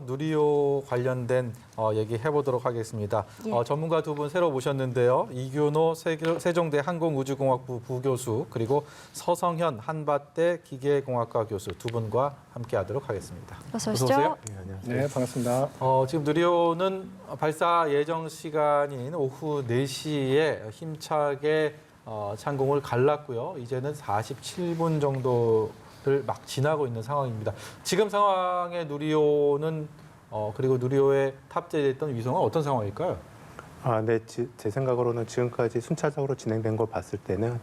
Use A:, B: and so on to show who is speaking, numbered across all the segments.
A: 누리호 관련된 얘기 해보도록 하겠습니다.
B: 예.
A: 전문가 두 분 새로 모셨는데요. 이균호 세종대 항공우주공학부 부교수 그리고 서성현 한밭대 기계공학과 교수 두 분과 함께하도록 하겠습니다.
B: 어서
A: 어서
B: 오시죠.
A: 오세요.
C: 네, 안녕하세요.
D: 네, 반갑습니다.
A: 지금 누리호는 발사 예정 시간인 오후 4시에 힘차게 창공을 갈랐고요. 이제는 47분 정도를 막 지나고 있는 상황입니다. 지금 상황의 누리호는 그리고 누리호에 탑재됐던 위성은 어떤 상황일까요?
C: 네, 제 생각으로는 지금까지 순차적으로 진행된 걸 봤을 때는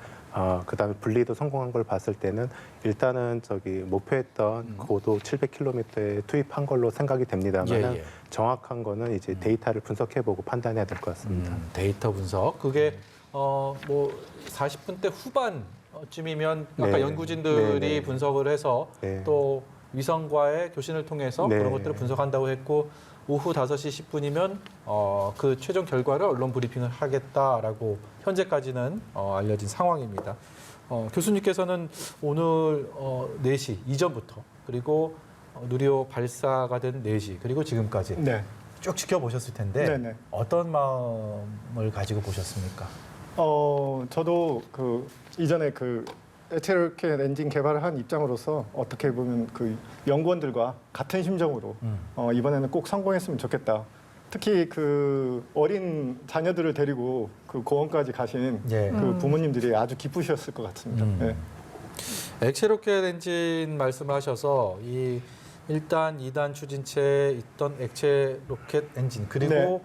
C: 그다음에 분리도 성공한 걸 봤을 때는 일단은 목표했던 고도 700km에 투입한 걸로 생각이 됩니다만
A: 예.
C: 정확한 거는 이제 데이터를 분석해보고 판단해야 될 것 같습니다.
A: 데이터 분석. 그게 뭐 40분대 후반쯤이면 아까
C: 네.
A: 연구진들이
C: 네.
A: 분석을 해서
C: 네.
A: 또 위성과의 교신을 통해서
C: 네.
A: 그런 것들을 분석한다고 했고 오후 5시 10분이면 그 최종 결과를 언론 브리핑을 하겠다라고 현재까지는 알려진 상황입니다. 교수님께서는 오늘 4시 이전부터 그리고 누리호 발사가 된 4시 그리고 지금까지
D: 네.
A: 쭉 지켜보셨을 텐데
D: 네네.
A: 어떤 마음을 가지고 보셨습니까?
D: 저도 이전에 액체 로켓 엔진 개발을 한 입장으로서 어떻게 보면 연구원들과 같은 심정으로 이번에는 꼭 성공했으면 좋겠다. 특히 어린 자녀들을 데리고 고원까지 가신
A: 예.
D: 부모님들이 아주 기쁘셨을 것 같습니다. 네.
A: 액체 로켓 엔진 말씀하셔서 이 1단, 2단 추진체에 있던 액체 로켓 엔진 그리고
D: 네.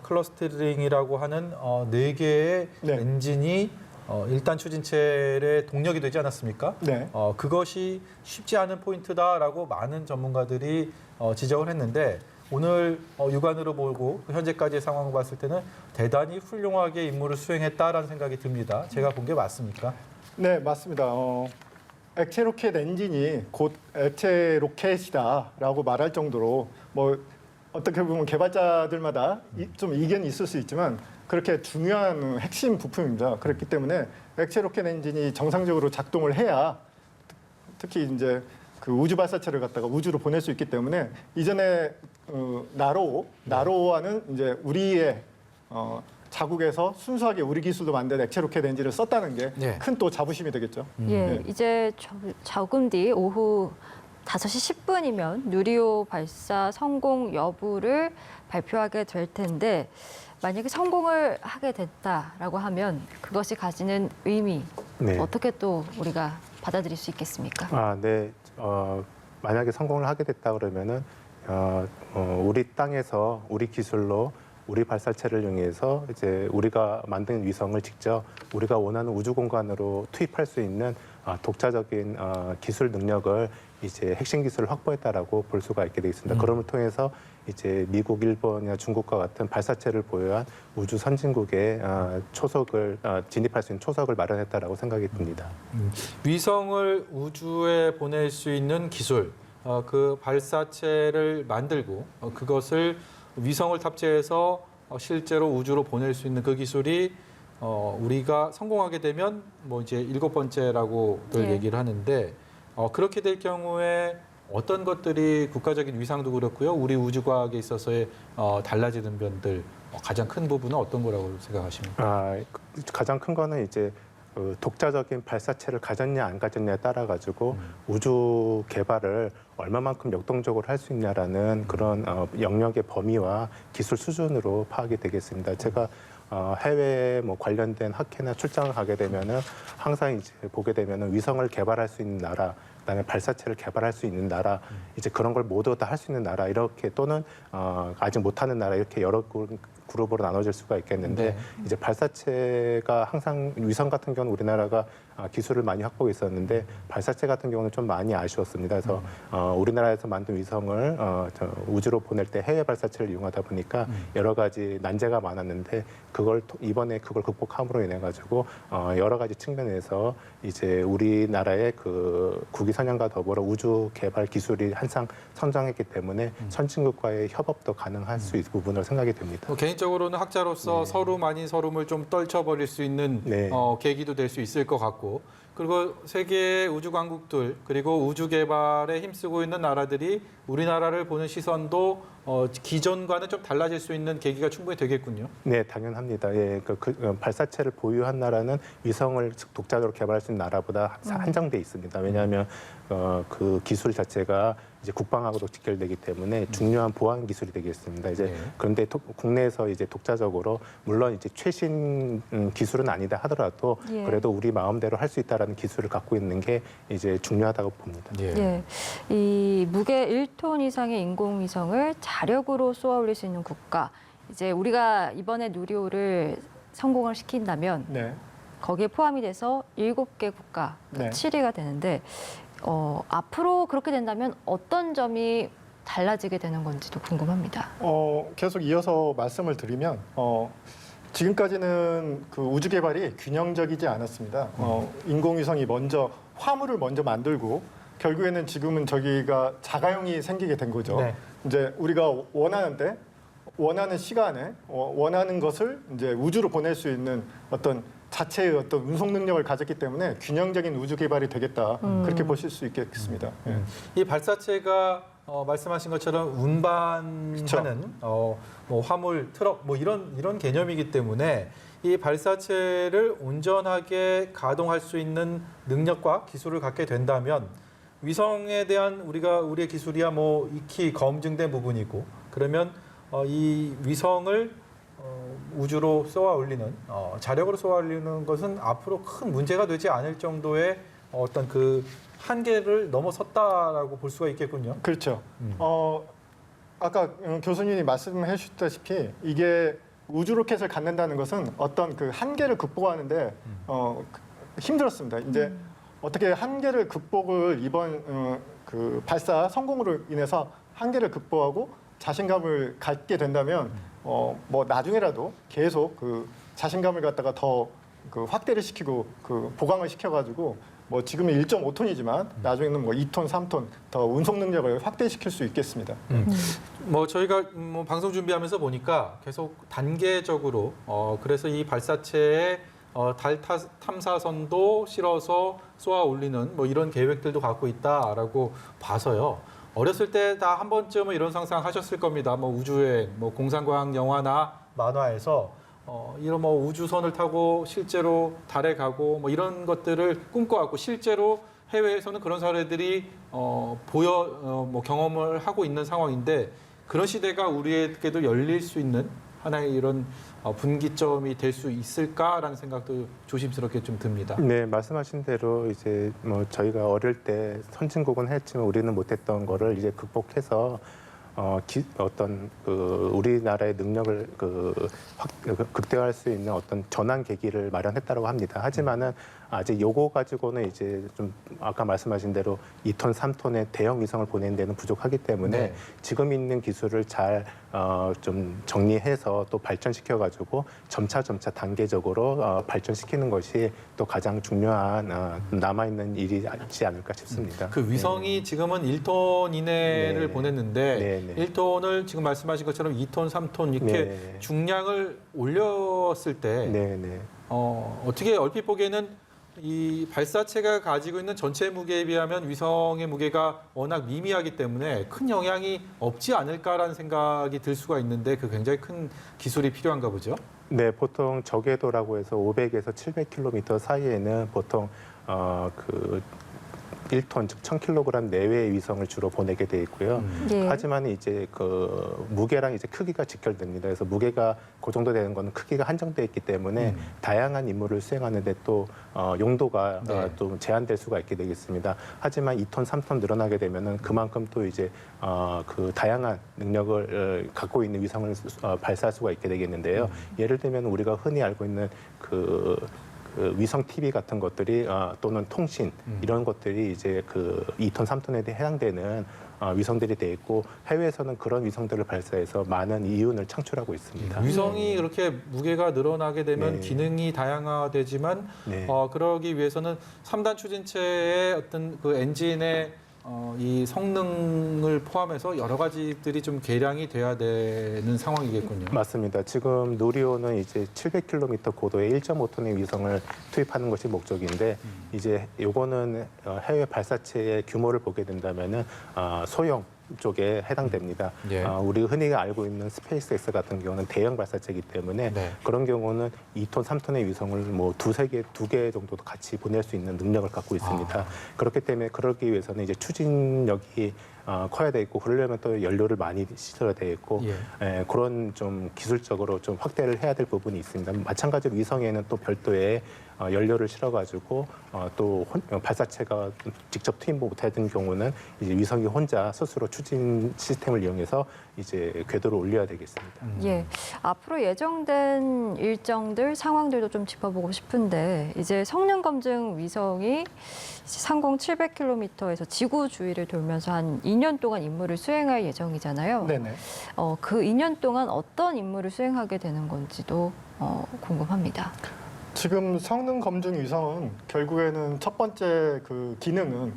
A: 클러스터링이라고 하는 4개의
D: 네.
A: 엔진이 1단 추진체의 동력이 되지 않았습니까?
D: 네.
A: 그것이 쉽지 않은 포인트다라고 많은 전문가들이 지적을 했는데 오늘 육안으로 보고 현재까지의 상황을 봤을 때는 대단히 훌륭하게 임무를 수행했다라는 생각이 듭니다. 제가 본 게 맞습니까?
D: 네, 맞습니다. 액체 로켓 엔진이 곧 액체 로켓이다라고 말할 정도로 어떻게 보면 개발자들마다 좀 이견이 있을 수 있지만 그렇게 중요한 핵심 부품입니다. 그렇기 때문에 액체 로켓 엔진이 정상적으로 작동을 해야 특히 이제 우주 발사체를 갖다가 우주로 보낼 수 있기 때문에 이전에 나로와는 이제 우리의 자국에서 순수하게 우리 기술로 만든 액체 로켓 엔진을 썼다는 게
A: 네.
D: 큰 또 자부심이 되겠죠.
B: 예,
D: 네.
B: 이제 조금 뒤 오후 5시 10분이면 누리호 발사 성공 여부를 발표하게 될 텐데 만약에 성공을 하게 됐다라고 하면 그것이 가지는 의미
C: 네.
B: 어떻게 또 우리가 받아들일 수 있겠습니까?
C: 네. 만약에 성공을 하게 됐다 그러면은 우리 땅에서 우리 기술로 우리 발사체를 이용해서 이제 우리가 만든 위성을 직접 우리가 원하는 우주 공간으로 투입할 수 있는 독자적인 기술 능력을 이제 핵심 기술을 확보했다라고 볼 수가 있게 되겠습니다. 그럼을 통해서 이제 미국, 일본이나 중국과 같은 발사체를 보유한 우주 선진국의 초석을 진입할 수 있는 초석을 마련했다라고 생각이 듭니다.
A: 위성을 우주에 보낼 수 있는 기술, 그 발사체를 만들고 그것을 위성을 탑재해서 실제로 우주로 보낼 수 있는 그 기술이 우리가 성공하게 되면 이제 7번째라고들
B: 예.
A: 얘기를 하는데 그렇게 될 경우에 어떤 것들이 국가적인 위상도 그렇고요. 우리 우주과학에 있어서의 달라지는 면들 가장 큰 부분은 어떤 거라고 생각하십니까?
C: 가장 큰 거는 이제 독자적인 발사체를 가졌냐 안 가졌냐에 따라 가지고 우주 개발을 얼마만큼 역동적으로 할 수 있냐라는 그런 영역의 범위와 기술 수준으로 파악이 되겠습니다. 제가 해외 관련된 학회나 출장을 가게 되면은 항상 이제 보게 되면은 위성을 개발할 수 있는 나라, 그다음에 발사체를 개발할 수 있는 나라, 이제 그런 걸 모두 다 할 수 있는 나라 이렇게 또는 아직 못하는 나라 이렇게 여러 그룹으로 나눠질 수가 있겠는데
A: 네.
C: 이제 발사체가 항상 위성 같은 경우는 우리나라가 기술을 많이 확보해 있었는데 발사체 같은 경우는 좀 많이 아쉬웠습니다. 그래서 우리나라에서 만든 위성을 우주로 보낼 때 해외 발사체를 이용하다 보니까 여러 가지 난제가 많았는데 이번에 그걸 극복함으로 인해 가지고 여러 가지 측면에서 이제 우리나라의 국위 선양과 더불어 우주 개발 기술이 항상 성장했기 때문에 선진국과의 협업도 가능할 수 있을 부분으로 생각이 됩니다.
A: 개인적으로는 학자로서
C: 네.
A: 서름 아닌 서름을 좀 떨쳐버릴 수 있는
C: 네.
A: 계기도 될 수 있을 것 같고 그리고 세계의 우주 강국들 그리고 우주 개발에 힘쓰고 있는 나라들이 우리나라를 보는 시선도 기존과는 좀 달라질 수 있는 계기가 충분히 되겠군요.
C: 네, 당연합니다. 예, 발사체를 보유한 나라는 위성을 독자적으로 개발할 수 있는 나라보다 한정돼 있습니다. 왜냐하면 그 기술 자체가 이제 국방하고도 직결되기 때문에 중요한 보안 기술이 되겠습니다. 이제
A: 네.
C: 그런데 국내에서 이제 독자적으로 물론 이제 최신 기술은 아니다 하더라도
B: 예.
C: 그래도 우리 마음대로 할 수 있다라는 기술을 갖고 있는 게 이제 중요하다고 봅니다.
B: 예. 이 무게 1톤 이상의 인공위성을 자력으로 쏘아 올릴 수 있는 국가. 이제 우리가 이번에 누리호를 성공을 시킨다면
D: 네.
B: 거기에 포함이 돼서 7개 국가,
D: 네.
B: 7위가 되는데 앞으로 그렇게 된다면 어떤 점이 달라지게 되는 건지도 궁금합니다.
D: 계속 이어서 말씀을 드리면 지금까지는 그 우주 개발이 균형적이지 않았습니다. 인공위성이 화물을 먼저 만들고 결국에는 지금은 저기가 자가용이 생기게 된 거죠.
A: 네.
D: 이제 우리가 원하는데 원하는 시간에 원하는 것을 이제 우주로 보낼 수 있는 어떤 자체의 어떤 운송 능력을 가졌기 때문에 균형적인 우주 개발이 되겠다. 그렇게 보실 수 있겠습니다. 예.
A: 이 발사체가 말씀하신 것처럼 운반하는
D: 그쵸.
A: 뭐 화물, 트럭 뭐 이런 개념이기 때문에 이 발사체를 온전하게 가동할 수 있는 능력과 기술을 갖게 된다면 위성에 대한 우리의 기술이야 뭐 익히 검증된 부분이고 그러면 이 위성을 우주로 쏘아 올리는 자력으로 쏘아 올리는 것은 앞으로 큰 문제가 되지 않을 정도의 어떤 그 한계를 넘어섰다라고 볼 수가 있겠군요.
D: 그렇죠. 아까 교수님이 말씀해 주셨다시피 이게 우주 로켓을 갖는다는 것은 어떤 그 한계를 극복하는데 힘들었습니다. 이제 어떻게 한계를 극복을 이번 그 발사 성공으로 인해서 한계를 극복하고 자신감을 갖게 된다면 뭐 나중에라도 계속 그 자신감을 갖다가 더 그 확대를 시키고 그 보강을 시켜가지고 뭐 지금은 1.5톤이지만 나중에는 뭐 2톤, 3톤 더 운송 능력을 확대시킬 수 있겠습니다.
A: 뭐 저희가 뭐 방송 준비하면서 보니까 계속 단계적으로 그래서 이 발사체에 달 탐사선도 실어서 쏘아 올리는 뭐 이런 계획들도 갖고 있다라고 봐서요. 어렸을 때 다 한 번쯤은 이런 상상 하셨을 겁니다. 뭐 우주여행, 뭐 공상과학 영화나 만화에서 이런 뭐 우주선을 타고 실제로 달에 가고 뭐 이런 것들을 꿈꿔왔고 실제로 해외에서는 그런 사례들이 뭐 경험을 하고 있는 상황인데 그런 시대가 우리에게도 열릴 수 있는 하나의 이런 분기점이 될 수 있을까라는 생각도 조심스럽게 좀 듭니다.
C: 네, 말씀하신 대로 이제 뭐 저희가 어릴 때 선진국은 했지만 우리는 못했던 거를 이제 극복해서 어떤 그 우리나라의 능력을 극대화할 수 있는 어떤 전환 계기를 마련했다고 합니다. 하지만은 아직 요거 가지고는 이제 좀 아까 말씀하신 대로 2톤, 3톤의 대형 위성을 보내는 데는 부족하기 때문에
A: 네.
C: 지금 있는 기술을 잘 좀 정리해서 또 발전시켜 가지고 점차 단계적으로 발전시키는 것이 또 가장 중요한 남아 있는 일이지 않을까 싶습니다.
A: 그 위성이 지금은 1톤 이내를
C: 네.
A: 보냈는데
C: 네.
A: 1톤을 지금 말씀하신 것처럼 2톤, 3톤 이렇게
C: 네.
A: 중량을 올렸을 때
C: 네.
A: 어떻게 얼핏 보기에는 이 발사체가 가지고 있는 전체 무게에 비하면 위성의 무게가 워낙 미미하기 때문에 큰 영향이 없지 않을까라는 생각이 들 수가 있는데 그 굉장히 큰 기술이 필요한가 보죠.
C: 네, 보통 저궤도라고 해서 500에서 700km 사이에는 보통 그 1톤 즉 1,000kg 내외의 위성을 주로 보내게 돼 있고요.
B: 예.
C: 하지만 이제 그 무게랑 이제 크기가 직결됩니다. 그래서 무게가 그 정도 되는 거는 크기가 한정돼 있기 때문에 다양한 임무를 수행하는데 또 용도가
A: 네.
C: 또 제한될 수가 있게 되겠습니다. 하지만 2톤, 3톤 늘어나게 되면은 그만큼 또 이제 그 다양한 능력을 갖고 있는 위성을 발사할 수가 있게 되겠는데요. 예를 들면 우리가 흔히 알고 있는 그 위성 TV 같은 것들이 또는 통신 이런 것들이 이제 그 2톤, 3톤에 해당되는 위성들이 돼 있고 해외에서는 그런 위성들을 발사해서 많은 이윤을 창출하고 있습니다.
A: 위성이 그렇게 무게가 늘어나게 되면
C: 네.
A: 기능이 다양화되지만
C: 네.
A: 그러기 위해서는 3단 추진체의 어떤 그 엔진의 이 성능을 포함해서 여러 가지들이 좀 개량이 돼야 되는 상황이겠군요.
C: 맞습니다. 지금 누리호는 이제 700km 고도의 1.5톤의 위성을 투입하는 것이 목적인데 이제 요거는 해외 발사체의 규모를 보게 된다면은 소형 쪽에 해당됩니다.
A: 예.
C: 우리 흔히 알고 있는 스페이스X 같은 경우는 대형 발사체이기 때문에
A: 네.
C: 그런 경우는 2톤, 3톤의 위성을 뭐 두 개 정도도 같이 보낼 수 있는 능력을 갖고 있습니다. 그렇기 때문에 그러기 위해서는 이제 추진력이 커야 되겠고 그러려면 또 연료를 많이 씻어야 되겠고 그런 좀 기술적으로 좀 확대를 해야 될 부분이 있습니다. 마찬가지로 위성에는 또 별도의 연료를 실어가지고 또 발사체가 직접 투입 못하는 경우는 이제 위성이 혼자 스스로 추진 시스템을 이용해서 이제 궤도를 올려야 되겠습니다.
B: 예, 앞으로 예정된 일정들 상황들도 좀 짚어보고 싶은데 이제 성능 검증 위성이 상공 700km에서 지구 주위를 돌면서 한 2년 동안 임무를 수행할 예정이잖아요.
D: 네네.
B: 그 2년 동안 어떤 임무를 수행하게 되는 건지도 궁금합니다.
D: 지금 성능 검증 위성은 결국에는 첫 번째 그 기능은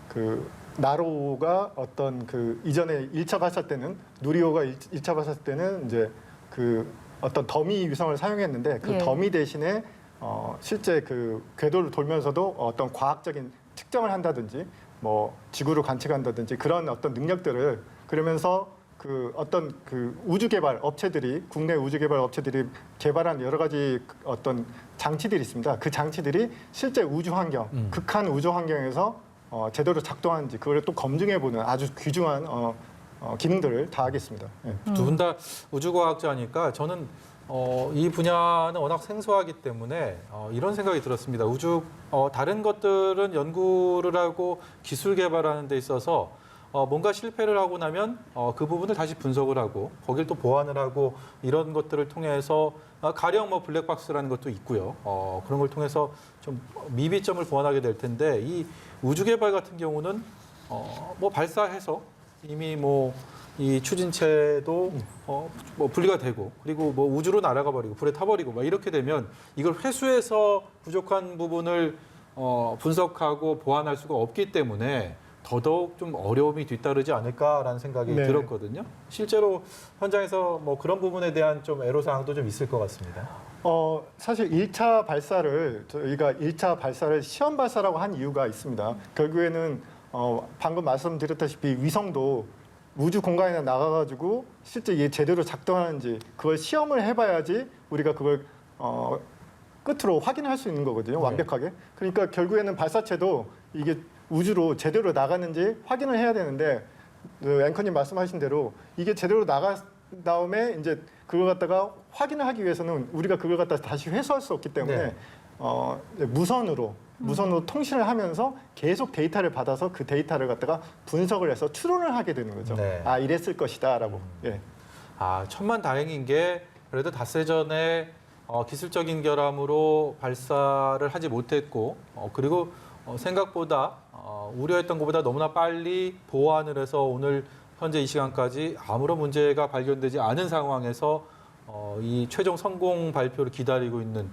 D: 그 나로가 어떤 그 이전에 1차 발사 때는 누리호가 1차 발사 때는 이제 그 어떤 더미 위성을 사용했는데 그
B: 예.
D: 더미 대신에 실제 그 궤도를 돌면서도 어떤 과학적인 측정을 한다든지 뭐 지구를 관측한다든지 그런 어떤 능력들을 그러면서 그 어떤 그 우주 개발 업체들이 국내 우주 개발 업체들이 개발한 여러 가지 어떤 장치들이 있습니다. 그 장치들이 실제 우주 환경, 극한 우주 환경에서 제대로 작동하는지 그걸 또 검증해보는 아주 귀중한 기능들을 다 하겠습니다. 예.
A: 두 분 다 우주과학자니까 저는 이 분야는 워낙 생소하기 때문에 이런 생각이 들었습니다. 다른 것들은 연구를 하고 기술 개발하는 데 있어서 뭔가 실패를 하고 나면 그 부분을 다시 분석을 하고 거길 또 보완을 하고 이런 것들을 통해서 가령 뭐 블랙박스라는 것도 있고요. 그런 걸 통해서 좀 미비점을 보완하게 될 텐데 이 우주 개발 같은 경우는 뭐 발사해서 이미 뭐 이 추진체도 뭐 분리가 되고 그리고 뭐 우주로 날아가 버리고 불에 타버리고 막 이렇게 되면 이걸 회수해서 부족한 부분을 분석하고 보완할 수가 없기 때문에 더더욱 좀 어려움이 뒤따르지 않을까라는 생각이
D: 네.
A: 들었거든요. 실제로 현장에서 뭐 그런 부분에 대한 좀 애로사항도 좀 있을 것 같습니다.
D: 사실 1차 발사를 저희가 1차 발사를 시험 발사라고 한 이유가 있습니다. 결국에는 방금 말씀드렸다시피 위성도 우주 공간에 나가가지고 실제 이게 제대로 작동하는지 그걸 시험을 해봐야지 우리가 그걸 끝으로 확인할 수 있는 거거든요. 완벽하게. 그러니까 결국에는 발사체도 이게 우주로 제대로 나갔는지 확인을 해야 되는데 앵커님 말씀하신 대로 이게 제대로 나간 다음에 이제 그걸 갖다가 확인을 하기 위해서는 우리가 그걸 갖다 다시 회수할 수 없기 때문에 무선으로 통신을 하면서 계속 데이터를 받아서 그 데이터를 갖다가 분석을 해서 추론을 하게 되는 거죠.
A: 네.
D: 이랬을 것이다라고. 예.
A: 천만다행인 게 그래도 닷새 전에 기술적인 결함으로 발사를 하지 못했고 그리고 생각보다 우려했던 것보다 너무나 빨리 보완을 해서 오늘 현재 이 시간까지 아무런 문제가 발견되지 않은 상황에서 이 최종 성공 발표를 기다리고 있는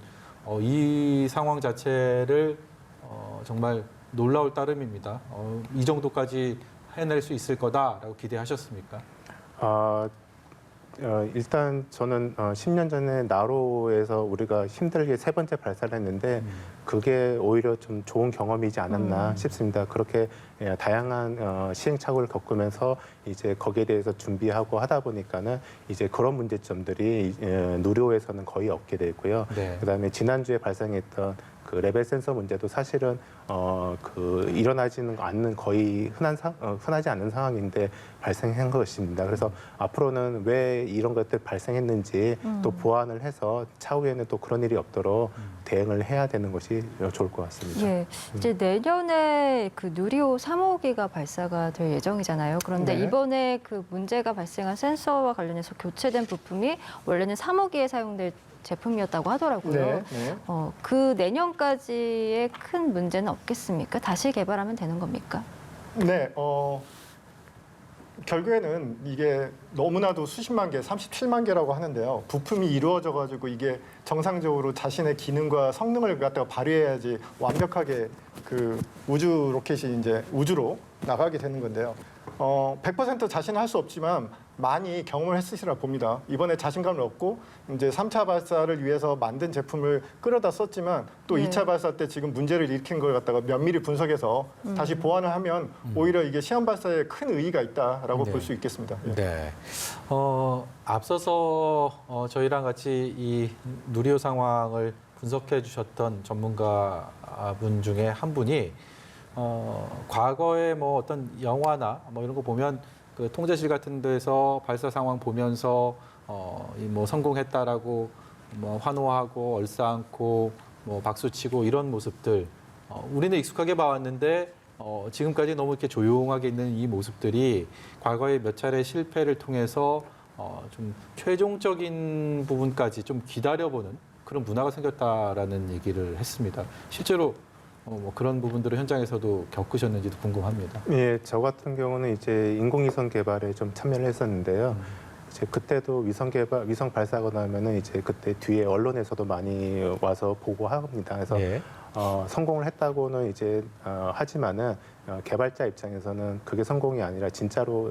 A: 이 상황 자체를 정말 놀라울 따름입니다. 이 정도까지 해낼 수 있을 거다라고 기대하셨습니까?
C: 일단 저는 10년 전에 나로에서 우리가 힘들게 세 번째 발사를 했는데 그게 오히려 좀 좋은 경험이지 않았나 싶습니다. 그렇게 다양한 시행착오를 겪으면서 이제 거기에 대해서 준비하고 하다 보니까는 이제 그런 문제점들이 누리호에서는 거의 없게 됐고요.
A: 네.
C: 그다음에 지난주에 발생했던 그 레벨 센서 문제도 사실은 일어나지는 않는 거의 흔하지 않은 상황인데 발생한 것입니다. 그래서 앞으로는 왜 이런 것들 발생했는지 또 보완을 해서 차후에는 또 그런 일이 없도록 대응을 해야 되는 것이 좋을 것 같습니다.
B: 예, 이제 내년에 그 누리호 3호기가 발사가 될 예정이잖아요. 그런데
D: 네.
B: 이번에 그 문제가 발생한 센서와 관련해서 교체된 부품이 원래는 3호기에 사용될 제품이었다고 하더라고요.
D: 네. 네.
B: 그 내년까지의 큰 문제는 없겠습니까? 다시 개발하면 되는 겁니까?
D: 네. 결국에는 이게 너무나도 수십만 개, 37만 개라고 하는데요. 부품이 이루어져 가지고 이게 정상적으로 자신의 기능과 성능을 갖다가 발휘해야지 완벽하게 그 우주 로켓이 이제 우주로 나가게 되는 건데요. 100% 자신할 수 없지만 많이 경험을 했으시라 봅니다. 이번에 자신감을 얻고 이제 3차 발사를 위해서 만든 제품을 끌어다 썼지만 또
B: 네.
D: 2차 발사 때 지금 문제를 일으킨 걸 갖다가 면밀히 분석해서 다시 보완을 하면 오히려 이게 시험 발사에 큰 의의가 있다라고
A: 네.
D: 볼 수 있겠습니다. 예.
A: 네. 앞서서 저희랑 같이 이 누리호 상황을 분석해 주셨던 전문가분 중에 한 분이 과거에 뭐 어떤 영화나 뭐 이런 거 보면 그 통제실 같은 데서 발사 상황 보면서 뭐 성공했다라고 뭐 환호하고 얼싸안고 뭐 박수치고 이런 모습들 우리는 익숙하게 봐왔는데 지금까지 너무 이렇게 조용하게 있는 이 모습들이 과거에 몇 차례 실패를 통해서 좀 최종적인 부분까지 좀 기다려보는 그런 문화가 생겼다라는 얘기를 했습니다. 실제로 뭐 그런 부분들을 현장에서도 겪으셨는지도 궁금합니다.
C: 예, 저 같은 경우는 이제 인공위성 개발에 좀 참여를 했었는데요. 이제 그때도 위성 발사하고 나면은 이제 그때 뒤에 언론에서도 많이 와서 보고합니다. 그래서
A: 예.
C: 성공을 했다고는 이제 하지만은 개발자 입장에서는 그게 성공이 아니라 진짜로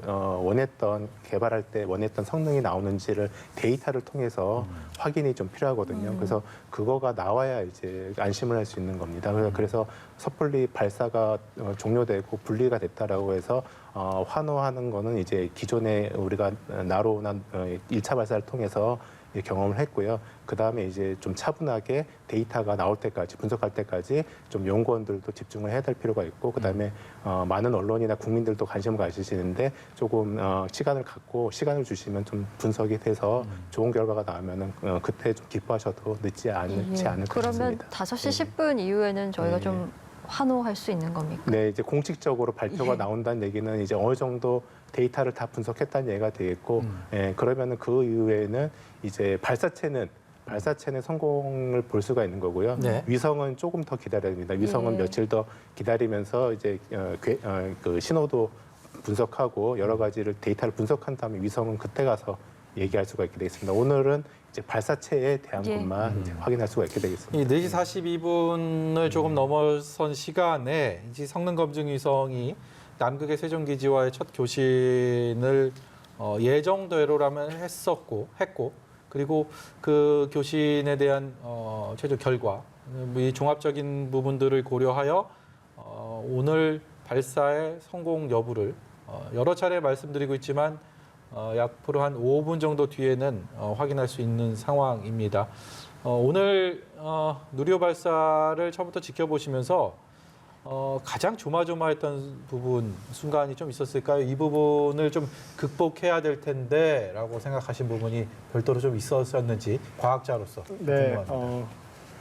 C: 개발할 때 원했던 성능이 나오는지를 데이터를 통해서 확인이 좀 필요하거든요. 그래서 그거가 나와야 이제 안심을 할 수 있는 겁니다. 그래서 섣불리 발사가 종료되고 분리가 됐다라고 해서 환호하는 거는 이제 기존에 우리가 나로난 1차 발사를 통해서 경험을 했고요. 그 다음에 이제 좀 차분하게 데이터가 나올 때까지 분석할 때까지 좀 연구원들도 집중을 해야 될 필요가 있고, 그 다음에 많은 언론이나 국민들도 관심을 가지시는데 조금 시간을 갖고 시간을 주시면 좀 분석이 돼서 좋은 결과가 나오면은 그때 좀 기뻐하셔도 늦지 않을까
B: 그러면
C: 싶습니다.
B: 5시 10분 이후에는 저희가
C: 네.
B: 좀 환호할 수 있는 겁니까?
C: 네, 이제 공식적으로 발표가
B: 예.
C: 나온다는 얘기는 이제 어느 정도 데이터를 다 분석했다는 얘기가 되겠고, 그러면은 그 이후에는 이제 발사체는 성공을 볼 수가 있는 거고요.
A: 네.
C: 위성은 조금 더 기다려야 됩니다. 위성은
B: 예.
C: 며칠 더 기다리면서 이제 그 신호도 분석하고 여러 가지를 데이터를 분석한 다음에 위성은 그때 가서 얘기할 수가 있게 되겠습니다. 오늘은 이제 발사체에 대한
B: 예.
C: 것만 이제 확인할 수가 있게 되겠습니다.
A: 이 4시 42분을 조금 넘어선 시간에 이제 성능 검증 위성이 남극의 세종기지와의 첫 교신을 예정대로라면 했고 그리고 그 교신에 대한 최종 결과 이 종합적인 부분들을 고려하여 오늘 발사의 성공 여부를 여러 차례 말씀드리고 있지만 약으로 한 5분 정도 뒤에는 확인할 수 있는 상황입니다. 오늘 누리호 발사를 처음부터 지켜보시면서 가장 조마조마했던 순간이 좀 있었을까요? 이 부분을 좀 극복해야 될 텐데라고 생각하신 부분이 별도로 좀 있었는지 과학자로서
D: 네,
A: 궁금합니다.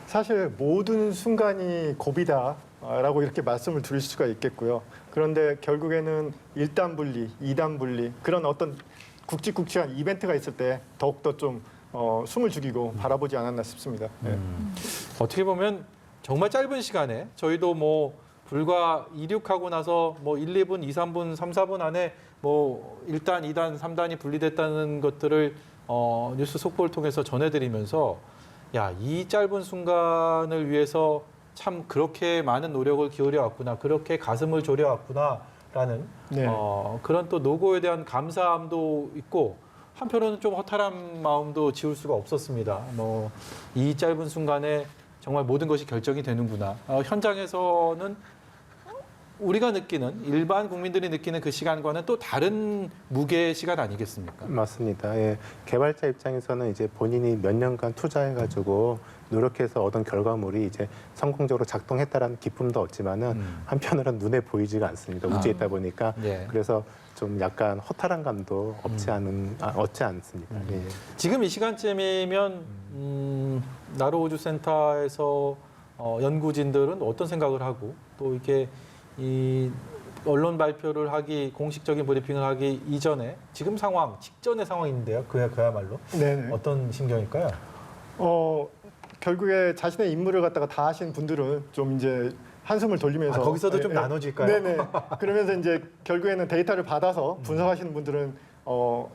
D: 사실 모든 순간이 고비다라고 이렇게 말씀을 드릴 수가 있겠고요. 그런데 결국에는 1단 분리, 2단 분리 그런 어떤 굵직굵직한 이벤트가 있을 때 더욱더 좀 숨을 죽이고 바라보지 않았나 싶습니다. 네.
A: 어떻게 보면 정말 짧은 시간에 저희도 뭐 불과 이륙하고 나서 뭐 1, 2분, 2, 3분, 3, 4분 안에 뭐 1단, 2단, 3단이 분리됐다는 것들을 뉴스 속보를 통해서 전해드리면서 야, 이 짧은 순간을 위해서 참 그렇게 많은 노력을 기울여 왔구나, 그렇게 가슴을 졸여 왔구나라는
D: 네.
A: 그런 또 노고에 대한 감사함도 있고 한편으로는 좀 허탈한 마음도 지울 수가 없었습니다. 이 짧은 순간에 정말 모든 것이 결정이 되는구나. 현장에서는 우리가 느끼는 일반 국민들이 느끼는 그 시간과는 또 다른 무게의 시간 아니겠습니까?
C: 맞습니다. 예. 개발자 입장에서는 이제 본인이 몇 년간 투자해가지고 노력해서 얻은 결과물이 이제 성공적으로 작동했다라는 기쁨도 얻지만은 한편으로는 눈에 보이지가 않습니다. 우주에 있다 보니까
A: 예.
C: 그래서 좀 약간 허탈한 감도 얻지 않습니다. 예.
A: 지금 이 시간쯤이면 나로우주센터에서 연구진들은 어떤 생각을 하고 또 이렇게 이 언론 발표를 하기 공식적인 브리핑을 하기 이전에 지금 상황 직전의 상황인데요. 그야말로
D: 네네.
A: 어떤 심경일까요?
D: 결국에 자신의 임무를 갖다가 다 하신 분들은 좀 이제 한숨을 돌리면서
A: 거기서도 좀 나눠질까요?
D: 네네. 그러면서 이제 결국에는 데이터를 받아서 분석하시는 분들은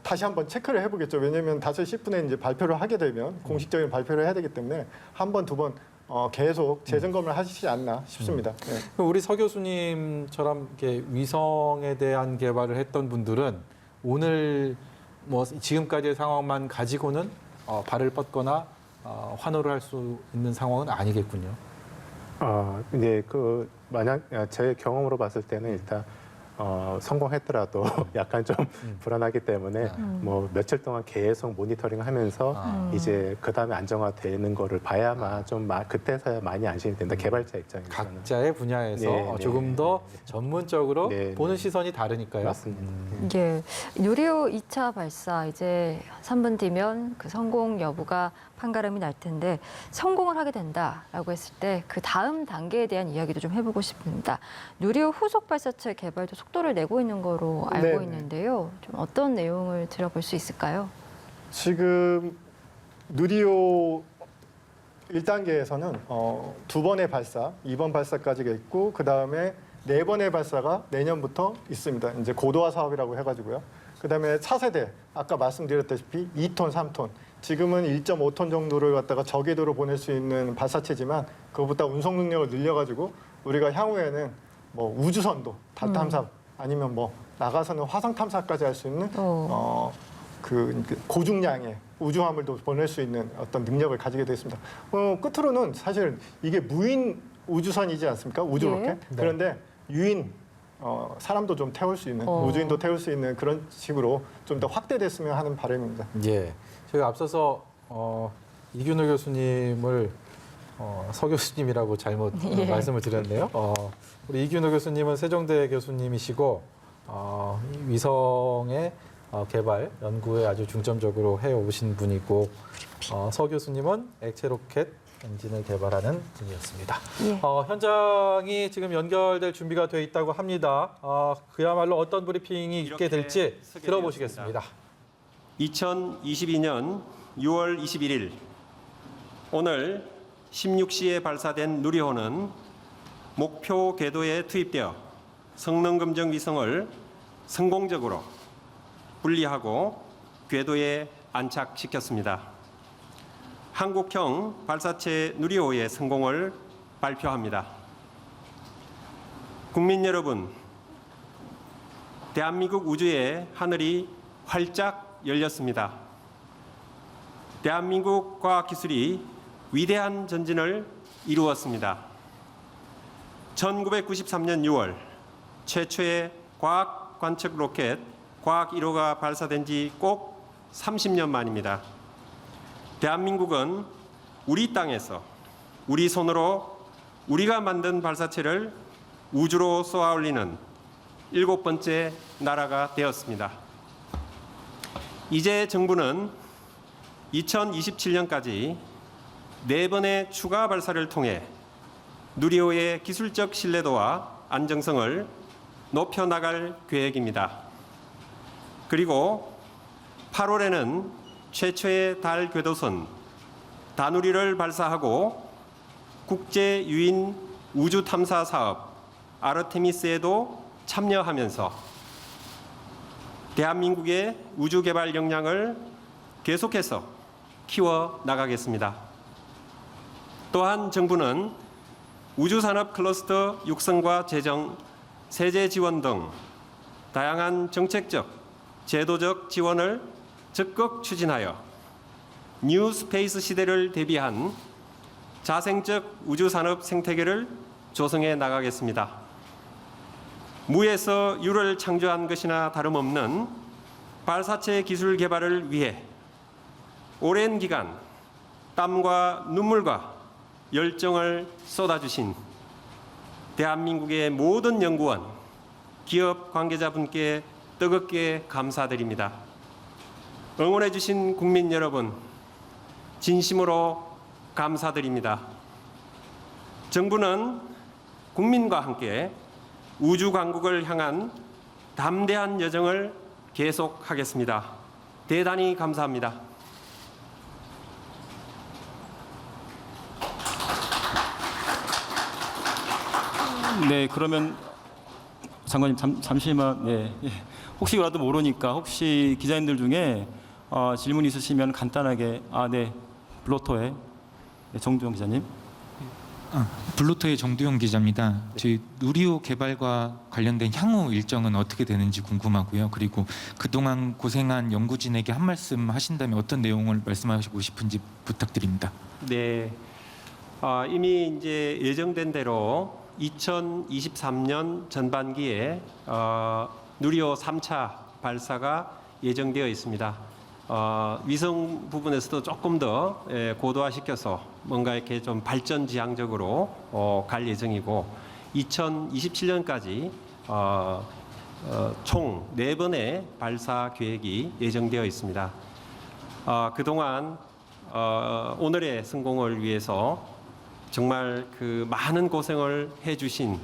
D: 다시 한번 체크를 해보겠죠. 왜냐하면 5시 10분에 이제 발표를 하게 되면 공식적인 발표를 해야 되기 때문에 한 번, 두 번 계속 재점검을 하시지 않나 싶습니다. 네.
A: 그럼 우리 서 교수님처럼 이렇게 위성에 대한 개발을 했던 분들은 오늘 뭐 지금까지의 상황만 가지고는 발을 뻗거나 환호를 할 수 있는 상황은 아니겠군요.
C: 이제 그 만약 제 경험으로 봤을 때는 일단 성공했더라도 약간 좀 불안하기 때문에 뭐 며칠 동안 계속 모니터링하면서 이제 그 다음에 안정화되는 거를 봐야만 좀 그때서야 많이 안심이 된다. 개발자 입장에서는.
A: 각자의 분야에서
C: 네,
A: 조금 더 전문적으로
C: 네,
A: 보는
C: 네.
A: 시선이 다르니까요.
C: 맞습니다.
B: 예, 누리호 2차 발사 이제 3분 뒤면 그 성공 여부가 판가름이 날 텐데 성공을 하게 된다라고 했을 때 그 다음 단계에 대한 이야기도 좀 해보고 싶습니다. 누리호 후속 발사체 개발도 속도를 내고 있는 거로 알고
D: 네네.
B: 있는데요. 좀 어떤 내용을 들어볼 수 있을까요?
D: 지금 누리호 1단계에서는 2번의 발사, 2번 발사까지가 있고 그 다음에 4번의 발사가 내년부터 있습니다. 이제 고도화 사업이라고 해가지고요. 그 다음에 차세대, 아까 말씀드렸다시피 2톤, 3톤. 지금은 1.5톤 정도를 갖다가 저궤도로 보낼 수 있는 발사체지만 그것보다 운송 능력을 늘려가지고 우리가 향후에는 뭐 우주선도 달 탐사 아니면 뭐 나가서는 화성 탐사까지 할 수 있는 그 고중량의 우주화물도 보낼 수 있는 어떤 능력을 가지게 되었습니다. 끝으로는 사실 이게 무인 우주선이지 않습니까? 우주
B: 예.
D: 로켓. 그런데 유인 사람도 좀 태울 수 있는 우주인도 태울 수 있는 그런 식으로 좀 더 확대됐으면 하는 바람입니다.
A: 예, 저희가 앞서서 이균호 교수님을 서 교수님이라고 잘못
B: 예.
A: 말씀을 드렸네요. 우리 이균호 교수님은 세종대 교수님이시고 이 위성의 개발 연구에 아주 중점적으로 해오신 분이고 서 교수님은 액체 로켓 엔진을 개발하는 분이었습니다.
B: 예.
A: 현장이 지금 연결될 준비가 돼 있다고 합니다. 그야말로 어떤 브리핑이 있게 될지 들어보시겠습니다.
E: 2022년 6월 21일 오늘 16시에 발사된 누리호는 목표 궤도에 투입되어 성능 검정 위성을 성공적으로 분리하고 궤도에 안착시켰습니다. 한국형 발사체 누리호의 성공을 발표합니다. 국민 여러분, 대한민국 우주의 하늘이 활짝 열렸습니다. 대한민국 과학기술이 위대한 전진을 이루었습니다. 1993년 6월 최초의 과학 관측 로켓 과학 1호가 발사된 지 꼭 30년 만입니다. 대한민국은 우리 땅에서 우리 손으로 우리가 만든 발사체를 우주로 쏘아 올리는 7번째 나라가 되었습니다. 이제 정부는 2027년까지 4번의 추가 발사를 통해 누리호의 기술적 신뢰도와 안정성을 높여나갈 계획입니다. 그리고 8월에는 최초의 달 궤도선 다누리를 발사하고 국제 유인 우주 탐사 사업 아르테미스에도 참여하면서 대한민국의 우주 개발 역량을 계속해서 키워 나가겠습니다. 또한 정부는 우주산업 클러스터 육성과 재정, 세제 지원 등 다양한 정책적, 제도적 지원을 적극 추진하여 뉴 스페이스 시대를 대비한 자생적 우주산업 생태계를 조성해 나가겠습니다. 무에서 유를 창조한 것이나 다름없는 발사체 기술 개발을 위해 오랜 기간 땀과 눈물과 열정을 쏟아주신 대한민국의 모든 연구원, 기업 관계자분께 뜨겁게 감사드립니다. 응원해 주신 국민 여러분, 진심으로 감사드립니다. 정부는 국민과 함께 우주 강국을 향한 담대한 여정을 계속하겠습니다. 대단히 감사합니다.
F: 네, 그러면 장관님 잠시만, 네, 혹시라도 모르니까 혹시 기자님들 중에 질문 있으시면 간단하게, 네, 블로터에 네, 정두영 기자님.
G: 블루토의 정두영 기자입니다. 저희 누리호 개발과 관련된 향후 일정은 어떻게 되는지 궁금하고요. 그리고 그동안 고생한 연구진에게 한 말씀 하신다면 어떤 내용을 말씀하시고 싶은지 부탁드립니다.
E: 네, 이미 이제 예정된 대로 2023년 전반기에 누리호 3차 발사가 예정되어 있습니다. 위성 부분에서도 조금 더 고도화시켜서 뭔가 이렇게 좀 발전지향적으로 갈 예정이고 2027년까지 총 4번의 발사 계획이 예정되어 있습니다. 그동안 오늘의 성공을 위해서 정말 그 많은 고생을 해주신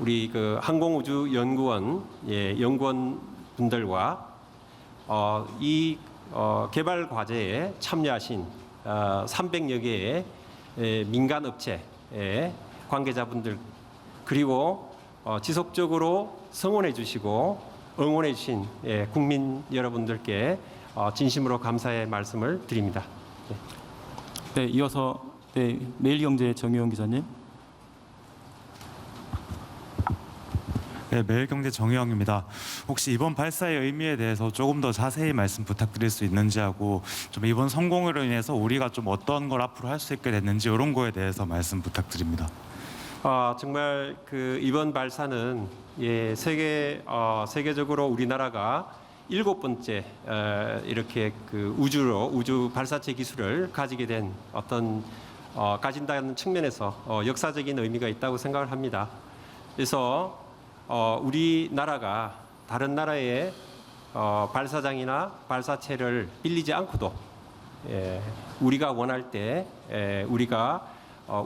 E: 우리 그 항공우주연구원 연구원 분들과 이 개발 과제에 참여하신 300여 개의 민간 업체 관계자분들 그리고 지속적으로 성원해 주시고 응원해 주신 국민 여러분들께 진심으로 감사의 말씀을 드립니다.
F: 네, 이어서 매일경제 정의용 기자님.
H: 네, 매일경제 정의영입니다. 혹시 이번 발사의 의미에 대해서 조금 더 자세히 말씀 부탁드릴 수 있는지 하고 좀 이번 성공으로 인해서 우리가 좀 어떤 걸 앞으로 할 수 있게 됐는지 이런 거에 대해서 말씀 부탁드립니다.
E: 정말 그 이번 발사는 세계적으로 우리나라가 7번째 이렇게 그 우주 발사체 기술을 가지게 된 가진다는 측면에서 역사적인 의미가 있다고 생각을 합니다. 그래서 우리나라가 다른 나라의 발사장이나 발사체를 빌리지 않고도 우리가 원할 때 우리가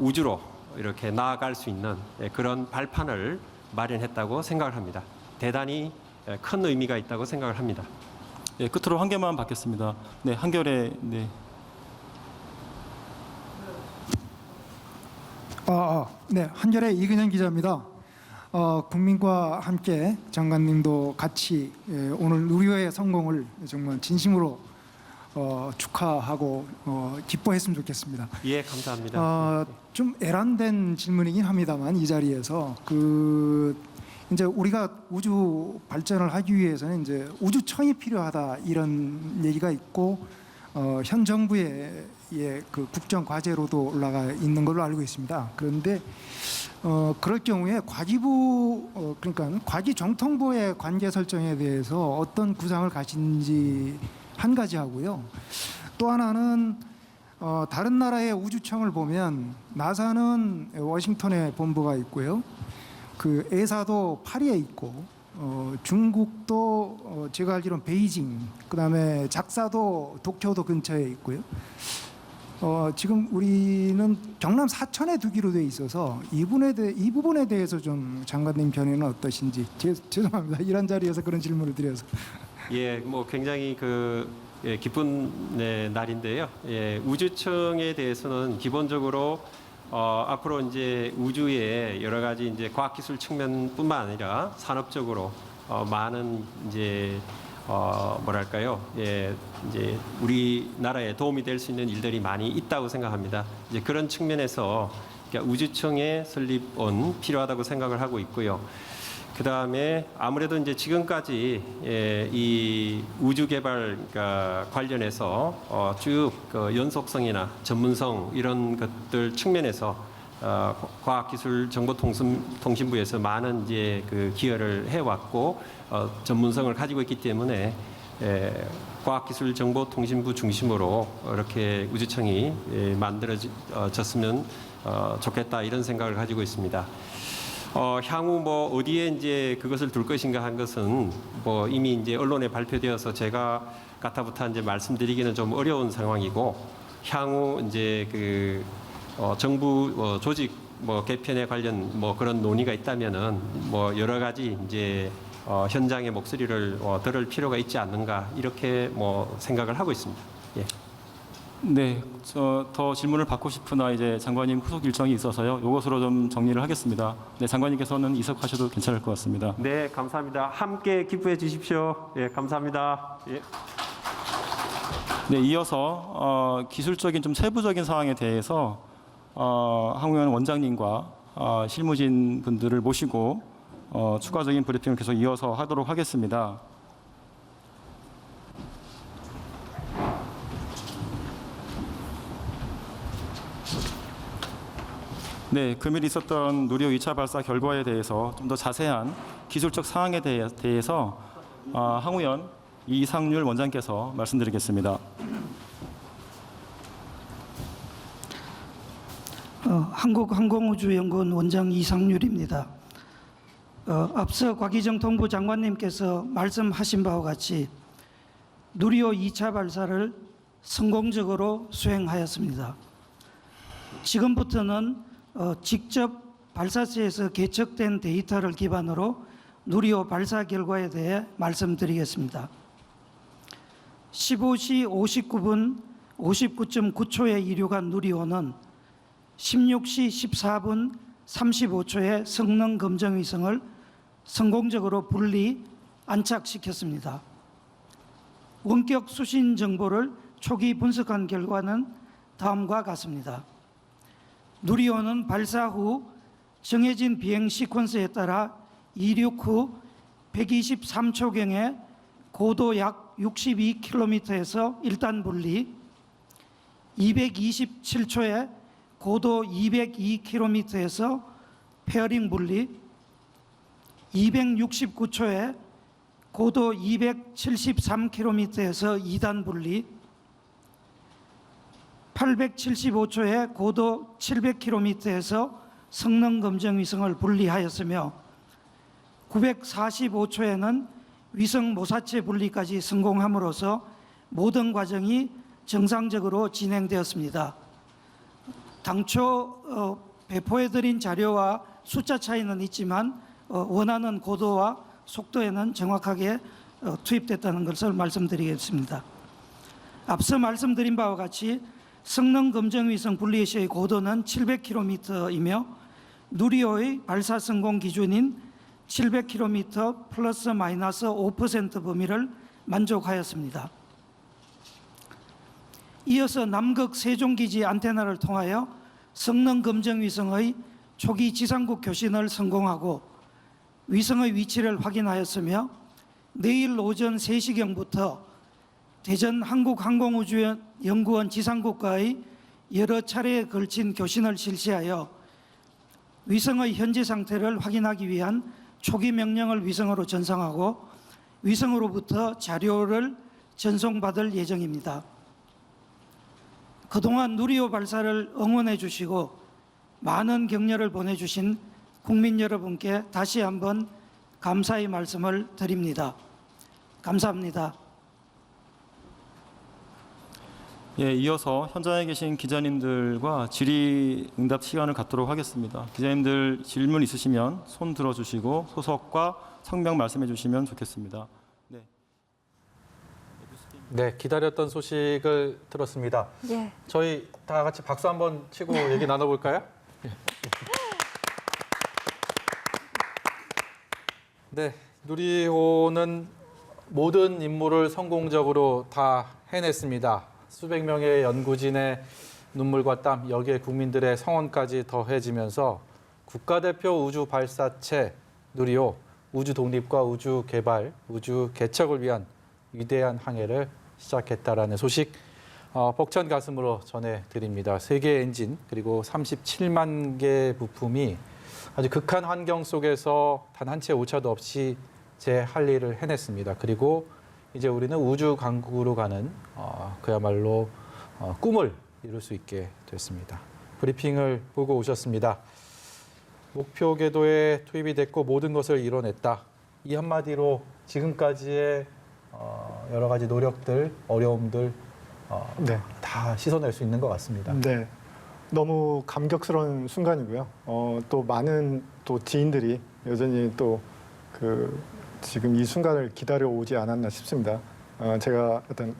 E: 우주로 이렇게 나아갈 수 있는 그런 발판을 마련했다고 생각을 합니다. 대단히 큰 의미가 있다고 생각을 합니다.
F: 네, 끝으로 한 개만 받겠습니다. 네, 한결에
I: 네, 한결의 이근현 기자입니다. 국민과 함께 장관님도 같이 오늘 누리호의 성공을 정말 진심으로 축하하고 기뻐했으면 좋겠습니다.
E: 예, 감사합니다.
I: 좀 애란된 질문이긴 합니다만 이 자리에서 이제 우리가 우주 발전을 하기 위해서는 이제 우주청이 필요하다 이런 얘기가 있고 현 정부의 그 국정 과제로도 올라가 있는 걸로 알고 있습니다. 그런데 그럴 경우에 과기부 그러니까 과기정통부의 관계 설정에 대해서 어떤 구상을 가진지 한 가지 하고요. 또 하나는 다른 나라의 우주청을 보면 나사는 워싱턴에 본부가 있고요. 그 에사도 파리에 있고 중국도 제가 알기로는 베이징, 그다음에 작사도 도쿄도 근처에 있고요. 지금 우리는 경남 사천에 두기로 돼 있어서 이 부분에 대해서 좀 장관님 견해는 어떠신지 죄송합니다. 이런 자리에서 그런 질문을 드려서.
E: 예, 뭐 굉장히 기쁜 날인데요. 예, 우주청에 대해서는 기본적으로 앞으로 이제 우주의 여러 가지 이제 과학기술 측면뿐만 아니라 산업적으로 많은 이제 뭐랄까요? 예, 이제 우리나라에 도움이 될 수 있는 일들이 많이 있다고 생각합니다. 이제 그런 측면에서 그러니까 우주청의 설립은 필요하다고 생각을 하고 있고요. 그 다음에 아무래도 이제 지금까지 이 우주 개발 관련해서 쭉 연속성이나 전문성 이런 것들 측면에서 과학기술정보통신부에서 많은 이제 그 기여를 해왔고 전문성을 가지고 있기 때문에 과학기술정보통신부 중심으로 이렇게 우주청이 만들어졌으면 좋겠다 이런 생각을 가지고 있습니다. 향후 뭐 어디에 이제 그것을 둘 것인가 한 것은 뭐 이미 이제 언론에 발표되어서 제가 가타부타 이제 말씀드리기는 좀 어려운 상황이고 향후 이제 그 정부 조직 뭐 개편에 관련 뭐 그런 논의가 있다면은 뭐 여러 가지 이제 현장의 목소리를 들을 필요가 있지 않는가 이렇게 뭐 생각을 하고 있습니다. 예.
F: 네, 더 질문을 받고 싶으나 이제 장관님 후속 일정이 있어서요. 이것으로 좀 정리를 하겠습니다. 네, 장관님께서는 이석하셔도 괜찮을 것 같습니다.
E: 네, 감사합니다. 함께 기부해 주십시오. 예, 감사합니다. 예.
F: 네, 이어서 기술적인 좀 세부적인 사항에 대해서 항우연 원장님과 실무진 분들을 모시고 추가적인 브리핑을 계속 이어서 하도록 하겠습니다. 네, 금일 있었던 누리호 2차 발사 결과에 대해서 좀 더 자세한 기술적 사항에 대해서 항우연 이상률 원장께서 말씀드리겠습니다.
J: 한국항공우주연구원 원장 이상률입니다. 앞서 곽희정 통부 장관님께서 말씀하신 바와 같이 누리호 2차 발사를 성공적으로 수행하였습니다. 지금부터는 직접 발사체에서 개척된 데이터를 기반으로 누리호 발사 결과에 대해 말씀드리겠습니다. 15시 59분 59.9초에 이륙한 누리호는 16시 14분 35초에 성능 검정 위성을 성공적으로 분리 안착시켰습니다. 원격 수신 정보를 초기 분석한 결과는 다음과 같습니다. 누리호는 발사 후 정해진 비행 시퀀스에 따라 이륙 후 123초경에 고도 약 62km에서 1단 분리, 227초에 고도 202km에서 페어링 분리, 269초에 고도 273km에서 2단 분리, 875초에 고도 700km에서 성능 검정 위성을 분리하였으며 945초에는 위성 모사체 분리까지 성공함으로써 모든 과정이 정상적으로 진행되었습니다. 당초 배포해드린 자료와 숫자 차이는 있지만 원하는 고도와 속도에는 정확하게 투입됐다는 것을 말씀드리겠습니다. 앞서 말씀드린 바와 같이 성능 검정 위성 분리 시의 고도는 700km이며 누리호의 발사 성공 기준인 700km 플러스 마이너스 5% 범위를 만족하였습니다. 이어서 남극 세종기지 안테나를 통하여 성능 검정 위성의 초기 지상국 교신을 성공하고 위성의 위치를 확인하였으며 내일 오전 3시경부터 대전 한국항공우주연구원 지상국과의 여러 차례에 걸친 교신을 실시하여 위성의 현재 상태를 확인하기 위한 초기 명령을 위성으로 전송하고 위성으로부터 자료를 전송받을 예정입니다. 그동안 누리호 발사를 응원해 주시고 많은 격려를 보내주신 국민 여러분께 다시 한번 감사의 말씀을 드립니다. 감사합니다.
F: 예, 이어서 현장에 계신 기자님들과 질의응답 시간을 갖도록 하겠습니다. 기자님들 질문 있으시면 손 들어주시고 소속과 성명 말씀해 주시면 좋겠습니다. 네.
A: 네, 기다렸던 소식을 들었습니다.
B: 예.
A: 저희 다 같이 박수 한번 치고 얘기 나눠볼까요? 네, 누리호는 모든 임무를 성공적으로 다 해냈습니다. 수백 명의 연구진의 눈물과 땀, 여기에 국민들의 성원까지 더해지면서 국가대표 우주 발사체 누리호, 우주 독립과 우주 개발, 우주 개척을 위한 위대한 항해를 시작했다라는 소식 벅찬 가슴으로 전해드립니다. 세계 엔진 그리고 37만 개 부품이 아주 극한 환경 속에서 단 한 채 오차도 없이 제 할 일을 해냈습니다. 그리고 이제 우리는 우주 강국으로 가는 그야말로 꿈을 이룰 수 있게 됐습니다. 브리핑을 보고 오셨습니다. 목표 궤도에 투입이 됐고 모든 것을 이뤄냈다. 이 한마디로 지금까지의 여러 가지 노력들, 어려움들
D: 네.
A: 다 씻어낼 수 있는 것 같습니다.
D: 네. 너무 감격스러운 순간이고요. 또 많은 또 지인들이 여전히 또 지금 이 순간을 기다려 오지 않았나 싶습니다. 제가 어떤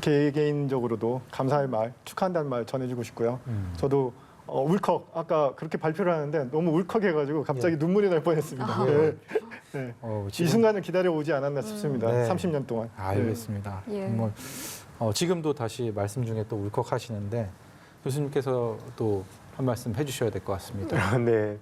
D: 개인적으로도 감사의 말, 축하한다는 말 전해주고 싶고요. 저도 울컥 아까 그렇게 발표를 하는데 너무 울컥해가지고 갑자기 눈물이 날 뻔했습니다. 네. 네. 이 순간을 기다려 오지 않았나 싶습니다.
A: 네.
D: 30년 동안.
A: 알겠습니다.
B: 예.
A: 정말 지금도 다시 말씀 중에 또 울컥하시는데 교수님께서도 한 말씀 해주셔야 될 것 같습니다.
C: 네,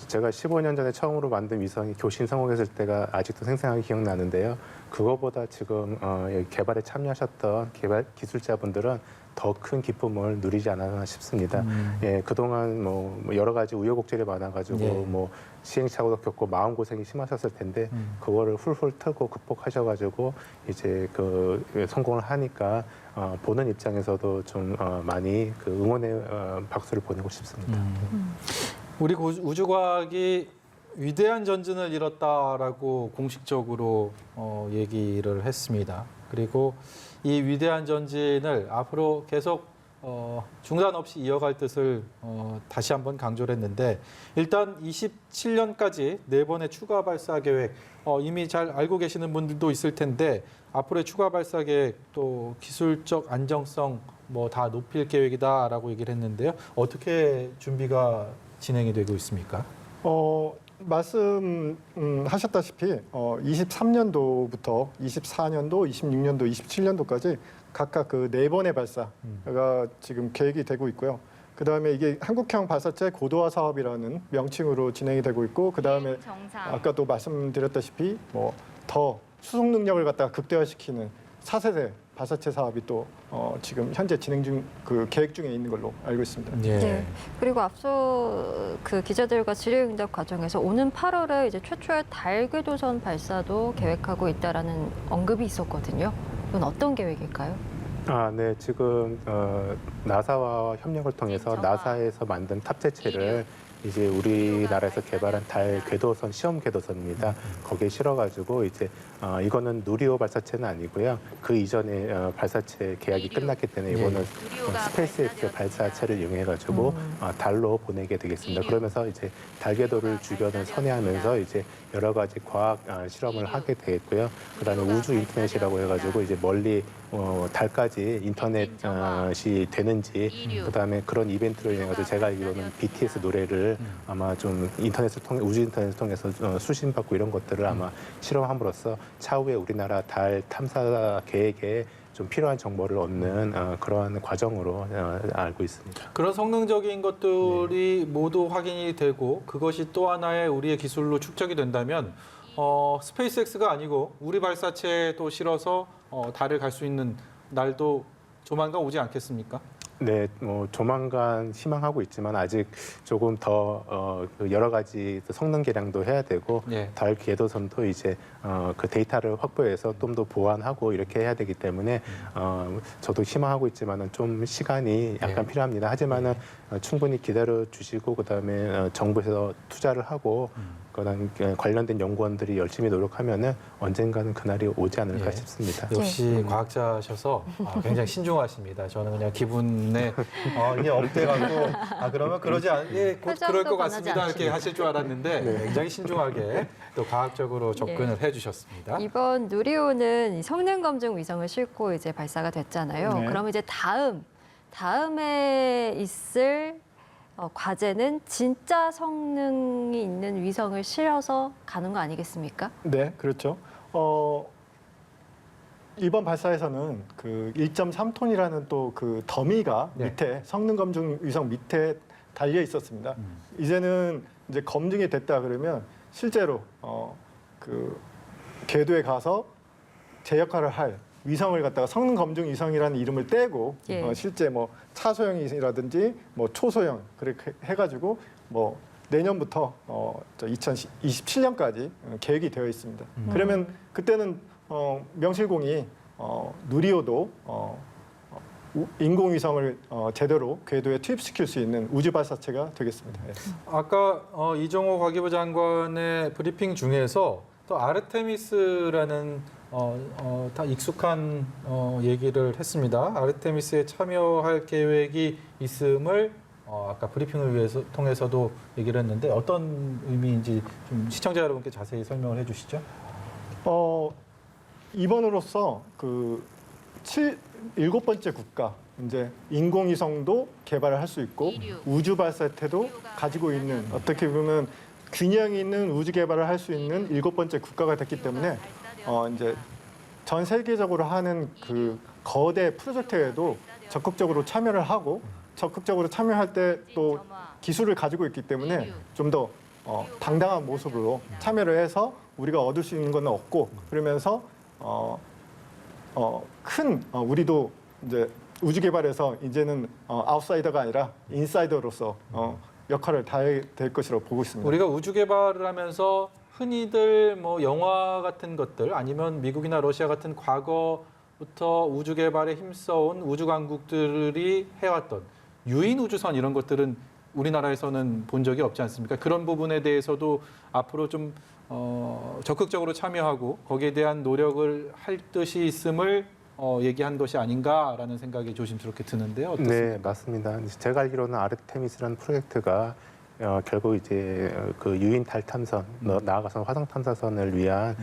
C: 제가 15년 전에 처음으로 만든 위성이 교신 성공했을 때가 아직도 생생하게 기억나는데요. 그거보다 지금 여기 개발에 참여하셨던 개발 기술자분들은 더 큰 기쁨을 누리지 않았나 싶습니다. 예, 그동안 여러 가지 우여곡절이 많아가지고
A: 예.
C: 시행착오도 겪고 마음고생이 심하셨을 텐데 그거를 훌훌 털고 극복하셔가지고 이제 성공을 하니까 보는 입장에서도 좀 많이 응원의 박수를 보내고 싶습니다.
A: 우리 우주과학이 위대한 전진을 이뤘다라고 공식적으로 얘기를 했습니다. 그리고 이 위대한 전진을 앞으로 계속 중단 없이 이어갈 뜻을 다시 한번 강조를 했는데 일단 27년까지 4번의 추가 발사 계획 이미 잘 알고 계시는 분들도 있을 텐데 앞으로의 추가 발사 계획 또 기술적 안정성 다 높일 계획이다라고 얘기를 했는데요. 어떻게 준비가 진행이 되고 있습니까?
D: 말씀하셨다시피 23년도부터 24년도, 26년도, 27년도까지 각각 그 4번의 발사가 지금 계획이 되고 있고요. 그다음에 이게 한국형 발사체 고도화 사업이라는 명칭으로 진행이 되고 있고 그다음에 아까도 말씀드렸다시피 더 수송 능력을 갖다가 극대화시키는 4세대 발사체 사업이 또 지금 현재 진행 중 계획 중에 있는 걸로 알고 있습니다.
A: 예.
B: 네. 그리고 앞서 그 기자들과 질의응답 과정에서 오는 8월에 이제 최초의 달 궤도선 발사도 계획하고 있다라는 언급이 있었거든요. 이건 어떤 계획일까요?
C: 네. 지금 나사와 협력을 통해서 나사에서 만든 탑재체를 이제 우리나라에서 개발한 달 궤도선 시험 궤도선입니다. 거기에 실어가지고 이제 이거는 누리호 발사체는 아니고요. 그 이전에 발사체 계약이 끝났기 때문에 이거는 스페이스X 발사체를 이용해가지고 달로 보내게 되겠습니다. 그러면서 이제 달 궤도를 주변을 선회하면서 이제 여러 가지 과학 실험을 하게 되겠고요. 그다음에 우주 인터넷이라고 해가지고 이제 멀리 달까지 인터넷이 되는지 그다음에 그런 이벤트를 통해서 제가 알기로는 BTS 노래를 아마 좀 우주 인터넷을 통해서 수신받고 이런 것들을 아마 실험함으로써 차후에 우리나라 달 탐사 계획에 좀 필요한 정보를 얻는 그러한 과정으로 알고 있습니다.
A: 그런 성능적인 것들이 모두 확인이 되고 그것이 또 하나의 우리의 기술로 축적이 된다면 스페이스X가 아니고 우리 발사체도 실어서 달을 갈 수 있는 날도 조만간 오지 않겠습니까?
C: 네, 조만간 희망하고 있지만 아직 조금 더 여러 가지 성능 개량도 해야 되고
A: 예.
C: 달 궤도선도 이제 그 데이터를 확보해서 좀 더 보완하고 이렇게 해야 되기 때문에 저도 희망하고 있지만은 좀 시간이 약간 필요합니다. 하지만은 충분히 기다려 주시고 그다음에 정부에서 투자를 하고 그다음 관련된 연구원들이 열심히 노력하면은 언젠가는 그날이 오지 않을까 싶습니다.
A: 역시 과학자셔서 굉장히 신중하십니다. 저는 그냥 기분에 이게 업돼가고 그러면 그러지 곧 그럴 것 같습니다 이렇게 하실 줄 알았는데 굉장히 신중하게 또 과학적으로 접근을 해주셨습니다.
B: 이번 누리호는 성능 검증 위성을 싣고 이제 발사가 됐잖아요.
D: 네.
B: 그럼 이제 다음에 있을 과제는 진짜 성능이 있는 위성을 실어서 가는 거 아니겠습니까?
D: 네, 그렇죠. 이번 발사에서는 그 1.3톤이라는 또 그 더미가 밑에 성능 검증 위성 밑에 달려 있었습니다. 이제는 이제 검증이 됐다 그러면 실제로 그 궤도에 가서 제 역할을 할 위성을 갖다가 성능 검증 위성이라는 이름을 떼고 실제 차소형이라든지 초소형 그렇게 해가지고 내년부터 2027년까지 계획이 되어 있습니다. 그러면 그때는 명실공히 누리호도 인공위성을 제대로 궤도에 투입시킬 수 있는 우주 발사체가 되겠습니다.
A: 아까 이종호 과기부 장관의 브리핑 중에서 또 아르테미스라는 다 익숙한 얘기를 했습니다. 아르테미스에 참여할 계획이 있음을 아까 브리핑을 통해서도 얘기를 했는데 어떤 의미인지 좀 시청자 여러분께 자세히 설명을 해주시죠.
D: 이번으로서 그 7번째 국가 이제 인공위성도 개발을 할 수 있고 우주 발사체도 가지고 있는 어떻게 보면 균형 있는 우주 개발을 할 수 있는 7번째 국가가 됐기 때문에 이제 전 세계적으로 하는 그 거대 프로젝트에도 적극적으로 참여를 하고 적극적으로 참여할 때 또 기술을 가지고 있기 때문에 좀 더 당당한 모습으로 참여를 해서 우리가 얻을 수 있는 건 얻고 그러면서 우리도 이제 우주 개발에서 이제는 아웃사이더가 아니라 인사이더로서 역할을 다해야 될 것이라고 보고 있습니다.
A: 우리가 우주 개발을 하면서 흔히들 뭐 영화 같은 것들 아니면 미국이나 러시아 같은 과거부터 우주 개발에 힘써온 우주 강국들이 해왔던 유인 우주선 이런 것들은 우리나라에서는 본 적이 없지 않습니까? 그런 부분에 대해서도 앞으로 좀 적극적으로 참여하고 거기에 대한 노력을 할 뜻이 있음을 얘기한 것이 아닌가라는 생각이 조심스럽게 드는데요. 어떻습니까?
C: 네, 맞습니다. 제가 알기로는 아르테미스라는 프로젝트가 결국 이제 그 유인 달 탐선, 나아가서 화성 탐사선을 위한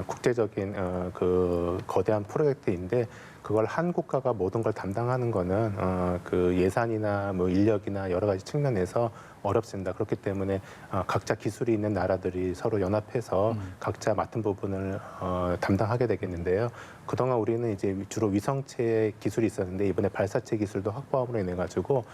C: 국제적인 그 거대한 프로젝트인데 그걸 한 국가가 모든 걸 담당하는 거는 그 예산이나 뭐 인력이나 여러 가지 측면에서 어렵습니다. 그렇기 때문에 각자 기술이 있는 나라들이 서로 연합해서 각자 맡은 부분을 담당하게 되겠는데요. 그동안 우리는 이제 주로 위성체 기술이 있었는데 이번에 발사체 기술도 확보함으로 인해 가지고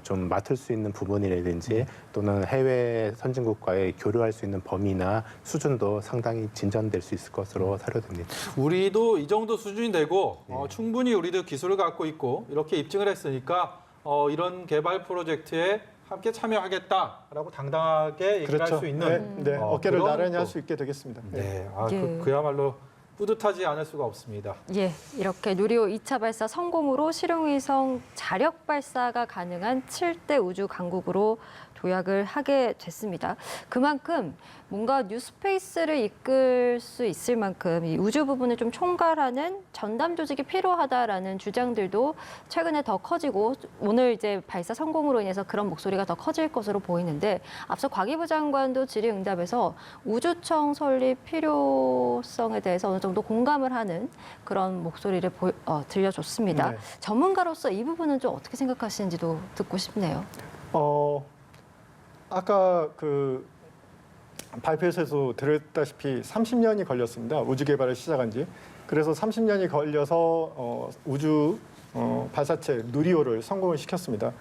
C: 좀 맡을 수 있는 부분이라든지 또는 해외 선진국과의 교류할 수 있는 범위나 수준도 상당히 진전될 수 있을 것으로 사료됩니다.
A: 우리도 이 정도 수준이 되고 충분히 우리도 기술을 갖고 있고 이렇게 입증을 했으니까 이런 개발 프로젝트에 함께 참여하겠다라고 당당하게 얘기를 할 수 있는
D: 어깨를
A: 그런
D: 나란히
A: 또-
D: 할 수 있게 되겠습니다.
A: 네,
B: 예.
A: 그야말로 뿌듯하지 않을 수가 없습니다.
B: 예, 이렇게 누리호 2차 발사 성공으로 실용위성 자력 발사가 가능한 7대 우주 강국으로 도약을 하게 됐습니다. 그만큼 뭔가 뉴스페이스를 이끌 수 있을 만큼 이 우주 부분을 좀 총괄하는 전담 조직이 필요하다라는 주장들도 최근에 더 커지고 오늘 이제 발사 성공으로 인해서 그런 목소리가 더 커질 것으로 보이는데 앞서 과기부 장관도 질의응답에서 우주청 설립 필요성에 대해서 어느 정도 공감을 하는 그런 목소리를 들려줬습니다.
D: 네.
B: 전문가로서 이 부분은 좀 어떻게 생각하시는지도 듣고 싶네요.
D: 아까 그 발표에서도 들었다시피 30년이 걸렸습니다. 우주 개발을 시작한 지. 그래서 30년이 걸려서 우주 발사체 누리호를 성공을 시켰습니다.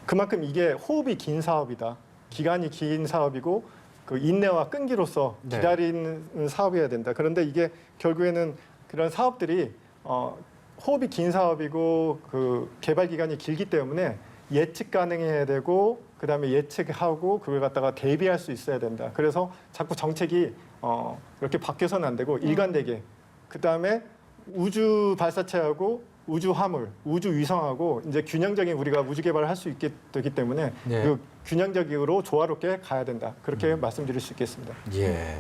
D: 그만큼 이게 호흡이 긴 사업이다. 기간이 긴 사업이고 그 인내와 끈기로서 기다리는 사업이어야 된다. 그런데 이게 결국에는 그런 사업들이 호흡이 긴 사업이고 그 개발 기간이 길기 때문에 예측 가능해야 되고 그다음에 예측하고 그걸 갖다가 대비할 수 있어야 된다. 그래서 자꾸 정책이 이렇게 바뀌어서는 안 되고 일관되게 그다음에 우주 발사체하고 우주 화물, 우주 위성하고 이제 균형적인 우리가 우주 개발을 할 수 있게 되기 때문에
A: 네.
D: 그 균형적으로 조화롭게 가야 된다. 그렇게 말씀드릴 수 있겠습니다.
A: 예.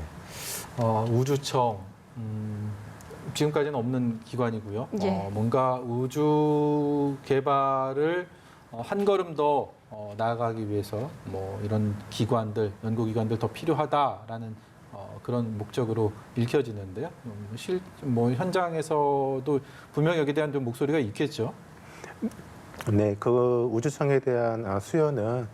A: 우주청 지금까지는 없는 기관이고요.
B: 예.
A: 뭔가 우주 개발을 한 걸음 더 나아가기 위해서 뭐 이런 기관들, 연구기관들 더 필요하다라는 그런 목적으로 읽혀지는데요. 뭐 현장에서도 분명히 여기에 대한 좀 목소리가 있겠죠.
C: 네, 그 우주청에 대한 수요는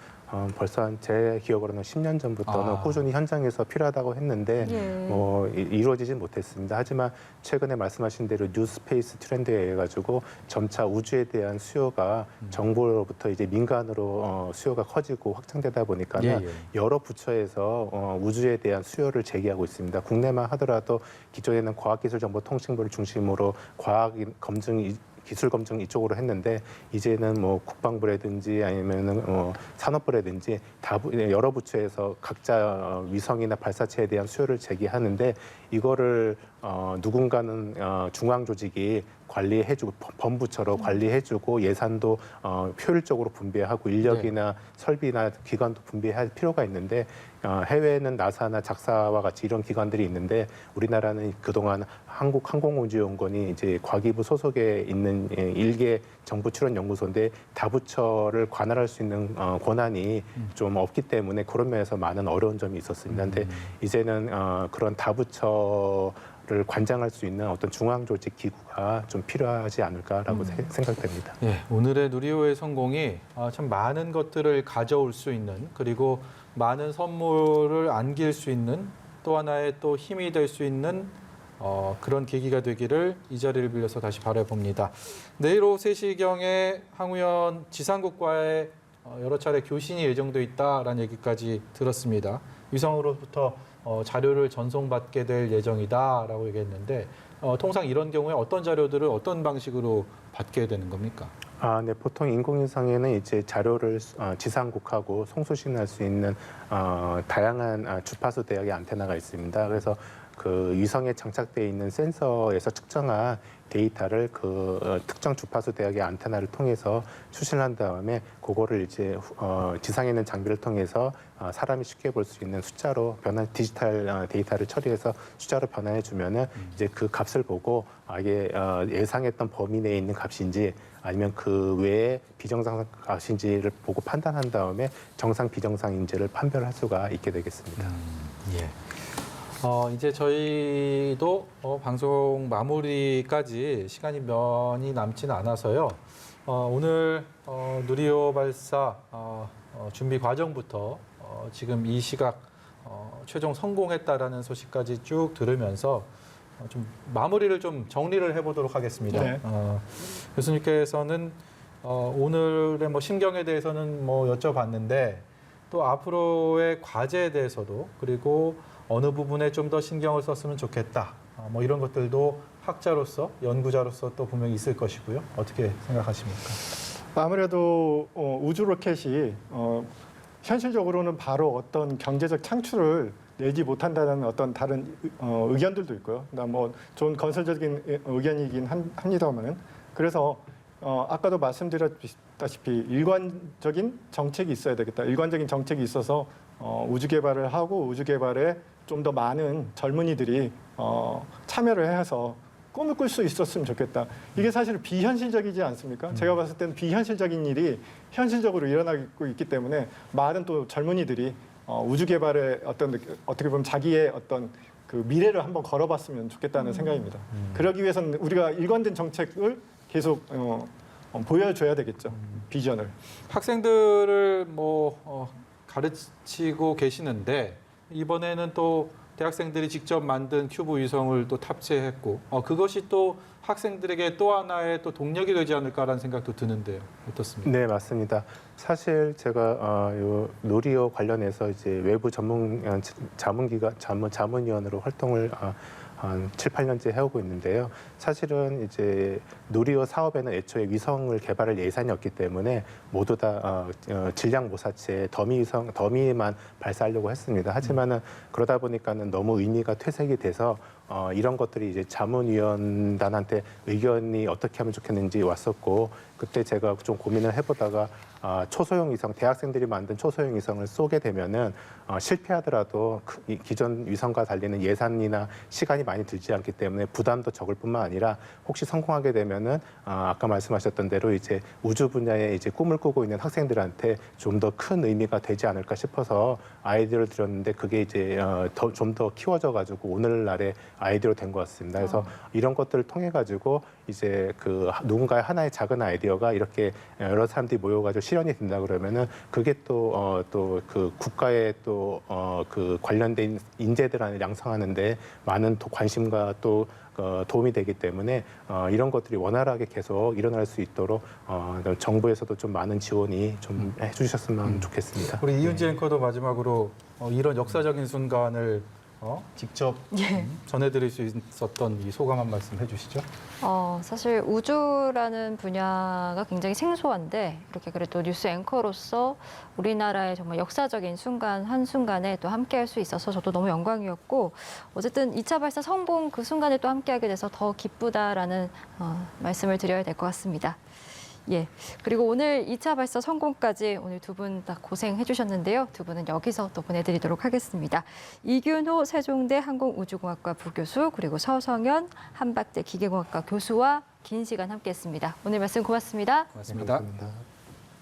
C: 벌써 제 기억으로는 10년 전부터는 꾸준히 현장에서 필요하다고 했는데
B: 예.
C: 뭐 이루어지지 못했습니다. 하지만 최근에 말씀하신 대로 뉴스페이스 트렌드에 의해 가지고 점차 우주에 대한 수요가 정부로부터 이제 민간으로 수요가 커지고 확장되다 보니까 여러 부처에서 우주에 대한 수요를 제기하고 있습니다. 국내만 하더라도 기존에는 과학기술정보통신부를 중심으로 과학 검증 기술 검증 이쪽으로 했는데 이제는 뭐 국방부라든지 아니면은 산업부라든지 여러 부처에서 각자 위성이나 발사체에 대한 수요를 제기하는데 이거를 누군가는 중앙 조직이 관리해주고 범부처로 관리해주고 예산도 효율적으로 분배하고 인력이나 설비나 기관도 분배할 필요가 있는데 해외에는 나사나 작사와 같이 이런 기관들이 있는데 우리나라는 그동안 한국항공우주연구원이 이제 과기부 소속에 있는 일개 정부 출연 연구소인데 다부처를 관할할 수 있는 권한이 좀 없기 때문에 그런 면에서 많은 어려운 점이 있었습니다. 근데 이제는 그런 다부처를 관장할 수 있는 어떤 중앙조직 기구가 좀 필요하지 않을까라고 생각됩니다.
A: 예, 오늘의 누리호의 성공이 참 많은 것들을 가져올 수 있는 그리고 많은 선물을 안길 수 있는 또 하나의 또 힘이 될 수 있는 그런 계기가 되기를 이 자리를 빌려서 다시 바라봅니다. 내일 오후 3시경에 항우연 지상국과의 여러 차례 교신이 예정돼 있다라는 얘기까지 들었습니다. 위성으로부터 자료를 전송받게 될 예정이다라고 얘기했는데 통상 이런 경우에 어떤 자료들을 어떤 방식으로 받게 되는 겁니까?
C: 네, 보통 인공위성에는 이제 자료를 지상국하고 송수신할 수 있는 다양한 주파수 대역의 안테나가 있습니다. 그래서 그 위성에 장착되어 있는 센서에서 측정한 데이터를 그 특정 주파수 대역의 안테나를 통해서 수신한 다음에 그거를 이제 지상에 있는 장비를 통해서 사람이 쉽게 볼 수 있는 숫자로 디지털 데이터를 처리해서 숫자로 변환해 주면은 이제 그 값을 보고 이게 예상했던 범위 내에 있는 값인지 아니면 그 외에 비정상 값인지를 보고 판단한 다음에 정상 비정상인지를 판별할 수가 있게 되겠습니다.
A: 예. 이제 저희도 방송 마무리까지 시간이 많이 남지는 않아서요. 오늘 누리호 발사 준비 과정부터 지금 이 시각 최종 성공했다라는 소식까지 쭉 들으면서 좀 마무리를 좀 정리를 해보도록 하겠습니다.
D: 네.
A: 교수님께서는 오늘의 뭐 심경에 대해서는 뭐 여쭤봤는데 또 앞으로의 과제에 대해서도 그리고 어느 부분에 좀 더 신경을 썼으면 좋겠다. 뭐 이런 것들도 학자로서 연구자로서 또 분명히 있을 것이고요. 어떻게 생각하십니까?
D: 아무래도 우주 로켓이 현실적으로는 바로 어떤 경제적 창출을 내지 못한다는 어떤 다른 의견들도 있고요. 뭐 좋은 건설적인 의견이긴 합니다만 그래서 아까도 말씀드렸다시피 일관적인 정책이 있어야 되겠다. 일관적인 정책이 있어서 우주 개발을 하고 우주 개발에 좀 더 많은 젊은이들이 참여를 해서 꿈을 꿀 수 있었으면 좋겠다. 이게 사실 비현실적이지 않습니까? 제가 봤을 때는 비현실적인 일이 현실적으로 일어나고 있기 때문에 많은 또 젊은이들이 우주 개발에 어떻게 보면 자기의 어떤 그 미래를 한번 걸어봤으면 좋겠다는 생각입니다. 그러기 위해서는 우리가 일관된 정책을 계속 보여줘야 되겠죠. 비전을.
A: 학생들을 뭐 가르치고 계시는데 이번에는 또 대학생들이 직접 만든 큐브 위성을 또 탑재했고 그것이 또 학생들에게 또 하나의 또 동력이 되지 않을까라는 생각도 드는데요. 어떻습니까?
C: 네, 맞습니다. 사실 제가 요 누리호 관련해서 이제 외부 전문 자문위원으로 활동을 한 7, 8년째 해오고 있는데요. 사실은 이제 누리호 사업에는 애초에 위성을 개발할 예산이 없기 때문에 모두 다 질량 모사체 더미만 발사하려고 했습니다. 하지만은 그러다 보니까는 너무 의미가 퇴색이 돼서 이런 것들이 이제 자문위원단한테 의견이 어떻게 하면 좋겠는지 왔었고 그때 제가 좀 고민을 해보다가 초소형 위성, 대학생들이 만든 초소형 위성을 쏘게 되면은 실패하더라도 기존 위성과 달리는 예산이나 시간이 많이 들지 않기 때문에 부담도 적을 뿐만 아니라 혹시 성공하게 되면은 아까 말씀하셨던 대로 이제 우주 분야에 이제 꿈을 꾸고 있는 학생들한테 좀 더 큰 의미가 되지 않을까 싶어서 아이디어를 드렸는데 그게 이제 좀 더 키워져 가지고 오늘날의 아이디어로 된 것 같습니다. 그래서 이런 것들을 통해 가지고 이제 그 누군가의 하나의 작은 아이디어가 이렇게 여러 사람들이 모여가지고 실현이 된다 그러면은 그게 또 그 국가의 또 그 관련된 인재들을 양성하는데 많은 관심과 또 도움이 되기 때문에 이런 것들이 원활하게 계속 일어날 수 있도록 정부에서도 좀 많은 지원이 좀 해주셨으면 좋겠습니다.
A: 우리 이윤지 앵커도 마지막으로 이런 역사적인 순간을 직접 전해드릴 수 있었던 이 소감 한 말씀 해주시죠.
B: 사실 우주라는 분야가 굉장히 생소한데 이렇게 그래도 뉴스 앵커로서 우리나라의 정말 역사적인 순간 한순간에 또 함께할 수 있어서 저도 너무 영광이었고 어쨌든 2차 발사 성공 그 순간에 또 함께하게 돼서 더 기쁘다라는 말씀을 드려야 될 것 같습니다. 예. 그리고 오늘 2차 발사 성공까지 오늘 두 분 다 고생해 주셨는데요. 두 분은 여기서 또 보내드리도록 하겠습니다. 이균호 세종대 항공우주공학과 부교수 그리고 서성현 한박대 기계공학과 교수와 긴 시간 함께했습니다. 오늘 말씀 고맙습니다.
A: 고맙습니다.
C: 감사합니다.